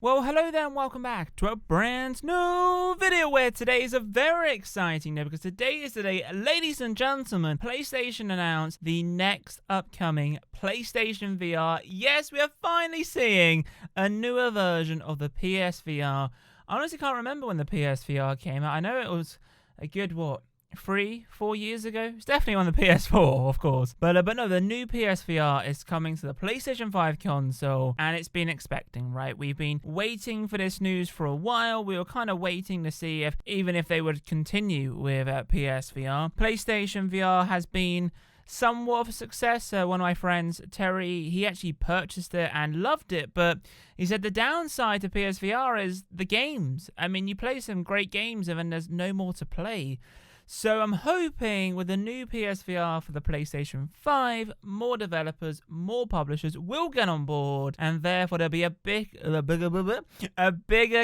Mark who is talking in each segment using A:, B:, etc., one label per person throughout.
A: Well, hello there and welcome back to a brand new video where today is a very exciting day because today is the day, ladies and gentlemen, PlayStation announced the next upcoming PlayStation VR. Yes, we are finally seeing a newer version of the PSVR. I honestly can't remember when the PSVR came out. I know it was a good, 3-4 years ago. It's definitely on the PS4, of course. But no, the new PSVR is coming to the PlayStation 5 console, and it's been expecting, right? We've been waiting for this news for a while. We were kind of waiting to see if they would continue with PSVR. PlayStation VR has been somewhat of a success. One of my friends, Terry, he actually purchased it and loved it, but he said the downside to PSVR is the games. I mean, you play some great games and then there's no more to play. So I'm hoping with the new PSVR for the PlayStation 5, more developers, more publishers will get on board, and therefore there'll be a bigger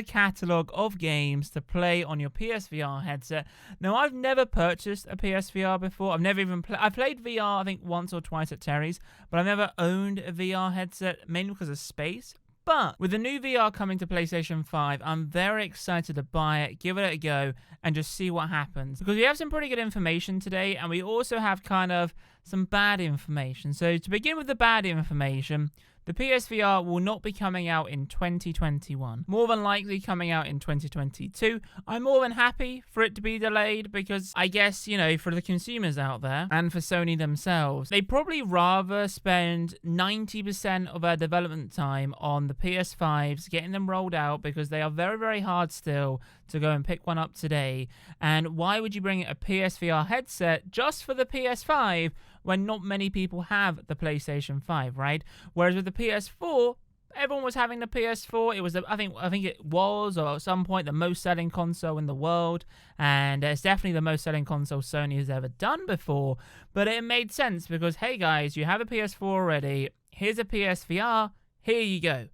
A: catalog of games to play on your PSVR headset. Now, I've never purchased a PSVR before. I've never even I played VR, I think, once or twice at Terry's, but I've never owned a VR headset, mainly because of space. But with the new VR coming to PlayStation 5, I'm very excited to buy it, give it a go, and just see what happens. Because we have some pretty good information today, and we also have kind of some bad information. So to begin with the bad information, the PSVR will not be coming out in 2021. More than likely coming out in 2022. I'm more than happy for it to be delayed because I guess, for the consumers out there and for Sony themselves, they'd probably rather spend 90% of their development time on the PS5s, getting them rolled out because they are very, very hard still to go and pick one up today. And why would you bring a PSVR headset just for the PS5 when not many people have the PlayStation 5, right? Whereas with the PS4, everyone was having the PS4. It was, I think it was, or at some point, the most selling console in the world. And it's definitely the most selling console Sony has ever done before. But it made sense because, hey guys, you have a PS4 already. Here's a PSVR. Here you go.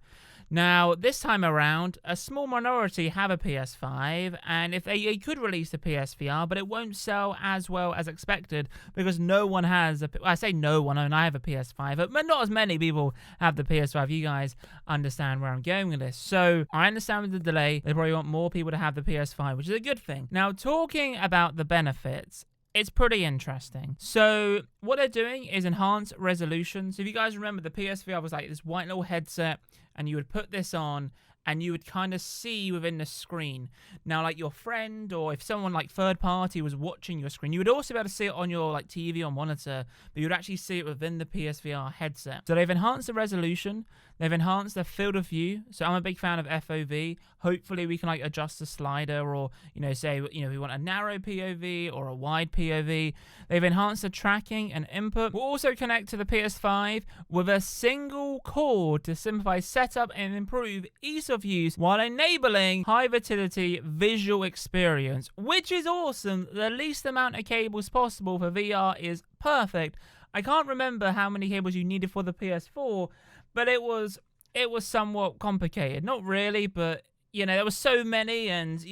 A: Now, this time around, a small minority have a PS5, and if they could release the PSVR, but it won't sell as well as expected because no one has I say no one, I mean, I have a PS5, but not as many people have the PS5. You guys understand where I'm going with this. So, I understand with the delay, they probably want more people to have the PS5, which is a good thing. Now, talking about the benefits, it's pretty interesting. So what they're doing is enhanced resolution. So if you guys remember, the PSVR was like this white little headset, and you would put this on and you would kind of see within the screen. Now, like your friend or if someone like third party was watching your screen, you would also be able to see it on your like TV or monitor, but you'd actually see it within the PSVR headset. So they've enhanced the resolution. They've enhanced the field of view. So I'm a big fan of FOV. Hopefully we can like adjust the slider or, say, we want a narrow POV or a wide POV. They've enhanced the tracking and input. We'll also connect to the PS5 with a single cord to simplify setup and improve ease of use while enabling high fidelity visual experience, which is awesome. The least amount of cables possible for VR is perfect. I can't remember how many cables you needed for the PS4, but it was somewhat complicated. Not really, but there was so many, and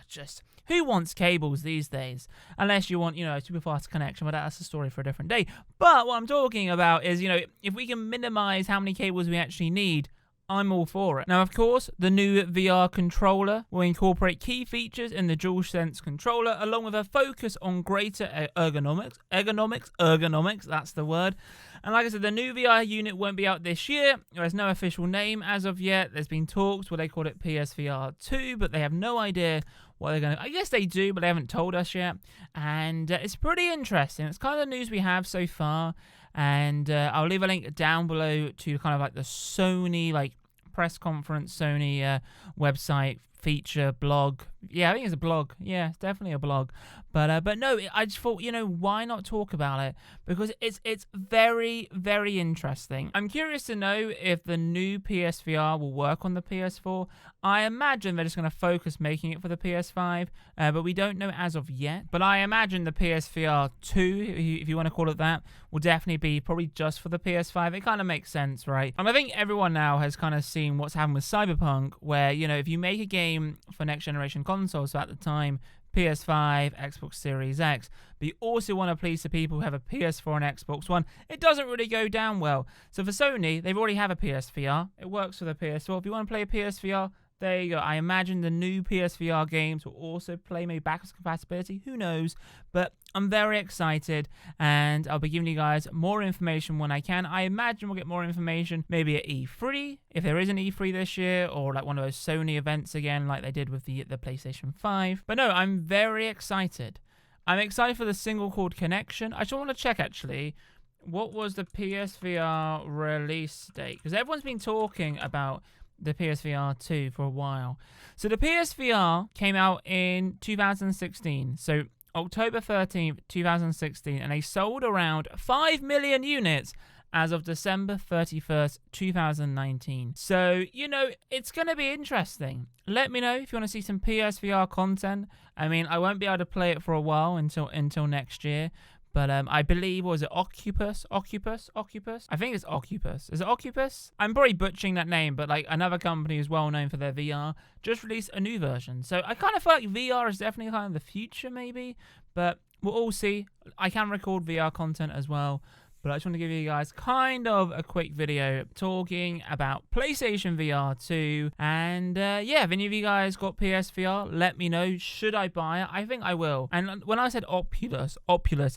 A: just who wants cables these days? Unless you want, a super fast connection, but that's a story for a different day. But what I'm talking about is, if we can minimize how many cables we actually need, I'm all for it. Now, of course, the new VR controller will incorporate key features in the DualSense controller, along with a focus on greater ergonomics, that's the word. And like I said, the new VR unit won't be out this year. There's no official name as of yet. There's been talks where they called it PSVR 2, but they have no idea what they're going to... I guess they do, but they haven't told us yet. And it's pretty interesting. It's kind of the news we have so far. And I'll leave a link down below to kind of like the Sony press conference, Sony website feature blog. Yeah, I think it's a blog. Yeah, it's definitely a blog. But no, I just thought, why not talk about it? Because it's very, very interesting. I'm curious to know if the new PSVR will work on the PS4. I imagine they're just going to focus making it for the PS5, but we don't know as of yet. But I imagine the PSVR 2, if you want to call it that, will definitely be probably just for the PS5. It kind of makes sense, right? And I think everyone now has kind of seen what's happened with Cyberpunk, where, if you make a game for next generation consoles, so at the time, PS5, Xbox Series X. But you also want to please the people who have a PS4 and Xbox One. It doesn't really go down well. So for Sony, they've already have a PSVR. It works for the PS4. If you want to play a PSVR, there you go. I imagine the new PSVR games will also play maybe backwards compatibility. Who knows? But I'm very excited, and I'll be giving you guys more information when I can. I imagine we'll get more information maybe at E3, if there is an E3 this year, or like one of those Sony events again, like they did with the PlayStation 5. But no, I'm very excited. I'm excited for the single cord connection. I just want to check actually, what was the PSVR release date? Because everyone's been talking about the PSVR 2 for a while. So the PSVR came out in 2016. So October 13th, 2016. And they sold around 5 million units as of December 31st, 2019. So, you know, it's going to be interesting. Let me know if you want to see some PSVR content. I mean, I won't be able to play it for a while until next year. But I believe, was it Occupus? I think it's Occupus. Is it Occupus? I'm probably butchering that name, but like another company who's well known for their VR just released a new version. So I kind of feel like VR is definitely kind of the future maybe, but we'll all see. I can record VR content as well. But I just want to give you guys kind of a quick video talking about PlayStation VR 2. And yeah, if any of you guys got PSVR, let me know. Should I buy it? I think I will. And when I said Oculus,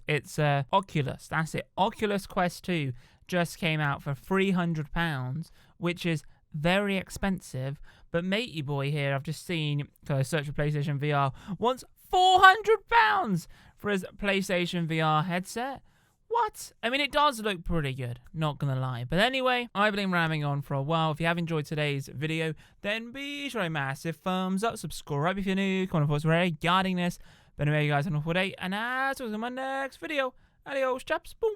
A: it's Oculus. That's it. Oculus Quest 2 just came out for £300, which is very expensive. But matey boy here, I've just seen, because I searched for PlayStation VR, wants £400 for his PlayStation VR headset. What? I mean, it does look pretty good, not gonna lie. But anyway, I've been rambling on for a while. If you have enjoyed today's video, then be sure a massive thumbs up, subscribe if you're new, comment thoughts regarding this. But anyway, you guys have a wonderful day, and as always in my next video, adios, chaps, boom.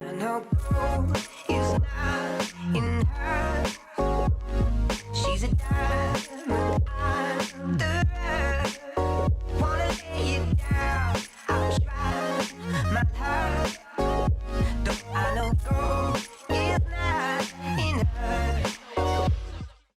A: She's a